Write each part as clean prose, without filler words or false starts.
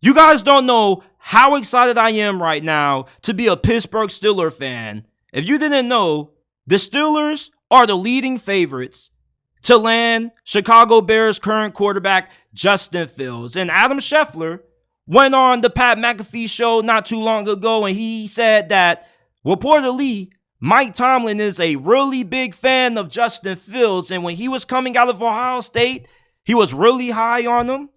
You guys don't know how excited I am right now to be a Pittsburgh Steelers fan. If you didn't know, the Steelers are the leading favorites to land Chicago Bears current quarterback Justin Fields. And Adam Schefter went on the Pat McAfee show not too long ago, and he said that reportedly Mike Tomlin is a really big fan of Justin Fields. And when he was coming out of Ohio State, he was really high on him.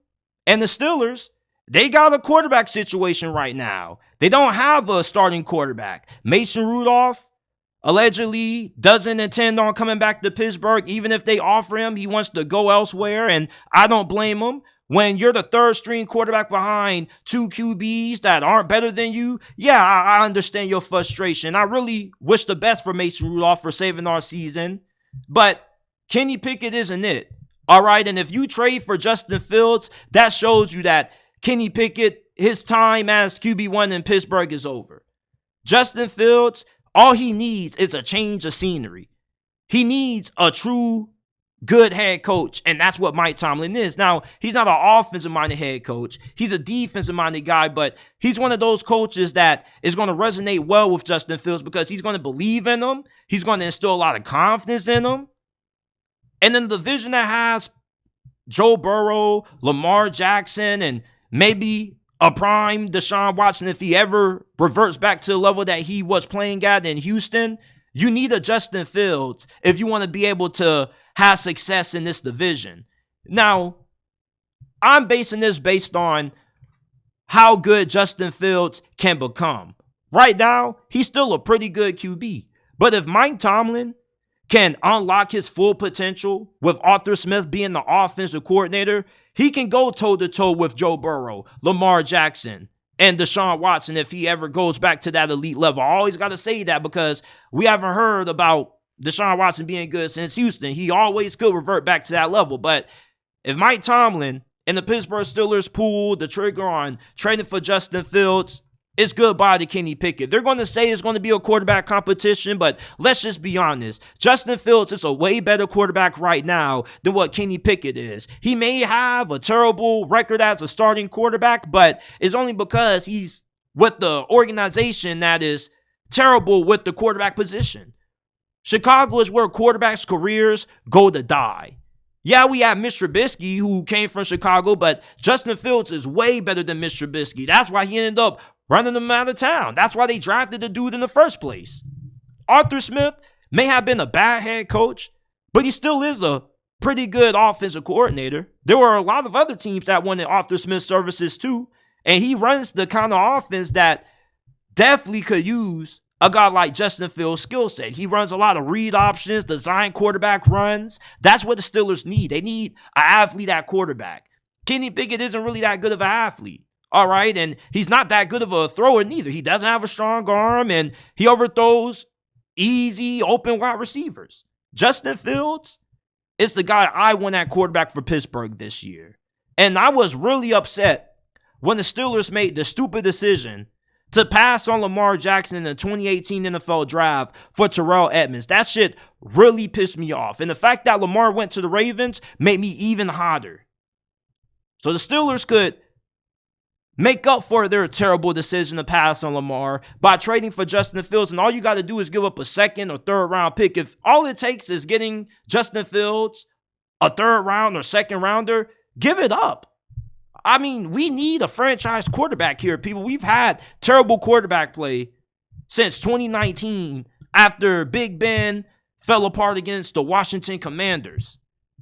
And the Steelers, they got a quarterback situation right now. They don't have a starting quarterback. Mason Rudolph allegedly doesn't intend on coming back to Pittsburgh. Even if they offer him, he wants to go elsewhere, and I don't blame him. When you're the third string quarterback behind two QBs that aren't better than you, yeah, I understand your frustration. I really wish the best for Mason Rudolph for saving our season, but Kenny Pickett isn't it. All right, and if you trade for Justin Fields, that shows you that Kenny Pickett, his time as QB1 in Pittsburgh is over. Justin Fields, all he needs is a change of scenery. He needs a true good head coach, and that's what Mike Tomlin is. Now, he's not an offensive-minded head coach. He's a defensive-minded guy, but he's one of those coaches that is going to resonate well with Justin Fields because he's going to believe in him. He's going to instill a lot of confidence in him. And then the division that has Joe Burrow, Lamar Jackson, and maybe a prime Deshaun Watson, if he ever reverts back to the level that he was playing at in Houston, you need a Justin Fields if you want to be able to have success in this division. Now, I'm basing this based on how good Justin Fields can become. Right now, he's still a pretty good QB. But if Mike Tomlin can unlock his full potential with Arthur Smith being the offensive coordinator, he can go toe-to-toe with Joe Burrow, Lamar Jackson, and Deshaun Watson if he ever goes back to that elite level. I always got to say that because we haven't heard about Deshaun Watson being good since Houston. He always could revert back to that level. But if Mike Tomlin and the Pittsburgh Steelers pull the trigger on trading for Justin Fields, it's goodbye to Kenny Pickett. They're going to say it's going to be a quarterback competition, but let's just be honest. Justin Fields is a way better quarterback right now than what Kenny Pickett is. He may have a terrible record as a starting quarterback, but it's only because he's with the organization that is terrible with the quarterback position. Chicago is where quarterbacks' careers go to die. Yeah, we have Mr. Trubisky, who came from Chicago, but Justin Fields is way better than Mr. Trubisky. That's why he ended up running them out of town. That's why they drafted the dude in the first place. Arthur Smith may have been a bad head coach, but he still is a pretty good offensive coordinator. There were a lot of other teams that wanted Arthur Smith's services too, and he runs the kind of offense that definitely could use a guy like Justin Fields' skill set. He runs a lot of read options, design quarterback runs. That's what the Steelers need. They need an athlete at quarterback. Kenny Pickett isn't really that good of an athlete. All right, and he's not that good of a thrower neither. He doesn't have a strong arm, and he overthrows easy, open wide receivers. Justin Fields is the guy I want at quarterback for Pittsburgh this year. And I was really upset when the Steelers made the stupid decision to pass on Lamar Jackson in the 2018 NFL draft for Terrell Edmonds. That shit really pissed me off. And the fact that Lamar went to the Ravens made me even hotter. So the Steelers could make up for their terrible decision to pass on Lamar by trading for Justin Fields. And all you got to do is give up a second or third round pick. If all it takes is getting Justin Fields, a third round or second rounder, give it up. I mean, we need a franchise quarterback here, people. We've had terrible quarterback play since 2019 after Big Ben fell apart against the Washington Commanders.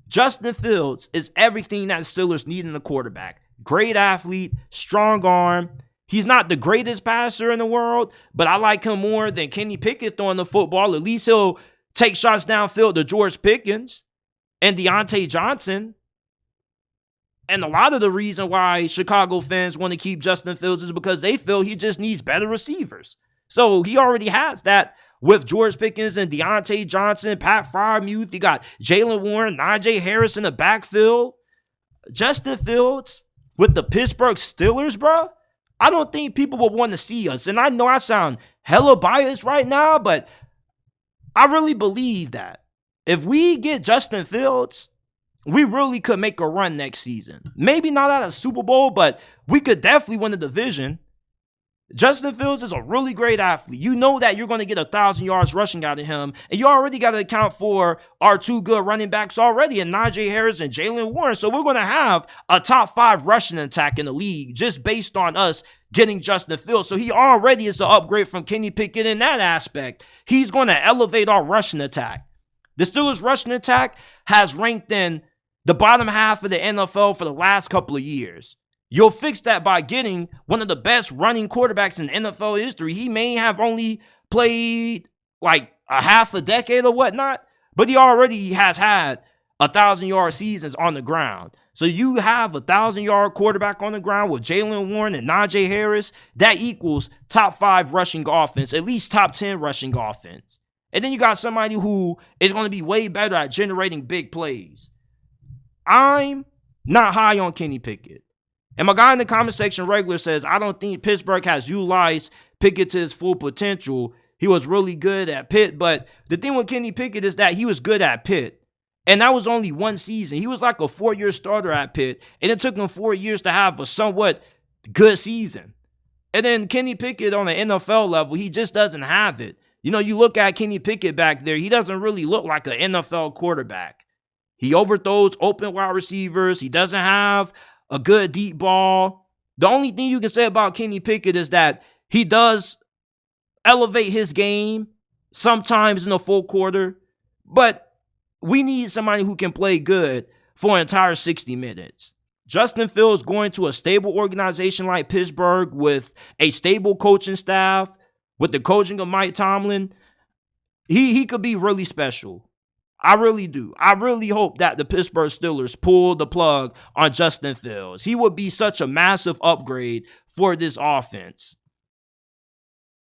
Justin Fields is everything that the Steelers need in a quarterback. Great athlete, strong arm. He's not the greatest passer in the world, but I like him more than Kenny Pickett throwing the football. At least he'll take shots downfield to George Pickens and Deontay Johnson. And a lot of the reason why Chicago fans want to keep Justin Fields is because they feel he just needs better receivers. So he already has that with George Pickens and Deontay Johnson, Pat Freiermuth. You got Jalen Warren, Najee Harris in the backfield. Justin Fields with the Pittsburgh Steelers, bro, I don't think people will want to see us. And I know I sound hella biased right now, but I really believe that if we get Justin Fields we really could make a run next season. Maybe not at a Super Bowl, but we could definitely win the division. Justin Fields is a really great athlete. You know that you're going to get 1,000 yards rushing out of him, and you already got to account for our two good running backs already, and Najee Harris and Jalen Warren. So we're going to have a top 5 rushing attack in the league just based on us getting Justin Fields. So he already is an upgrade from Kenny Pickett in that aspect. He's going to elevate our rushing attack. The Steelers' rushing attack has ranked in the bottom half of the NFL for the last couple of years. You'll fix that by getting one of the best running quarterbacks in NFL history. He may have only played like a half a decade or whatnot, but he already has had 1,000-yard seasons on the ground. So you have 1,000-yard quarterback on the ground with Jalen Warren and Najee Harris. That equals top 5 rushing offense, at least top 10 rushing offense. And then you got somebody who is going to be way better at generating big plays. I'm not high on Kenny Pickett. And my guy in the comment section regular says, I don't think Pittsburgh has utilized Pickett to his full potential. He was really good at Pitt. But the thing with Kenny Pickett is that he was good at Pitt. And that was only one season. He was like a 4-year starter at Pitt. And it took him 4 years to have a somewhat good season. And then Kenny Pickett on the NFL level, he just doesn't have it. You know, you look at Kenny Pickett back there, he doesn't really look like an NFL quarterback. He overthrows open wide receivers. He doesn't have a good deep ball. The only thing you can say about Kenny Pickett is that he does elevate his game sometimes in the full quarter, but we need somebody who can play good for an entire 60 minutes. Justin Fields going to a stable organization like Pittsburgh with a stable coaching staff, with the coaching of Mike Tomlin, he could be really special. I really do. I really hope that the Pittsburgh Steelers pull the plug on Justin Fields. He would be such a massive upgrade for this offense.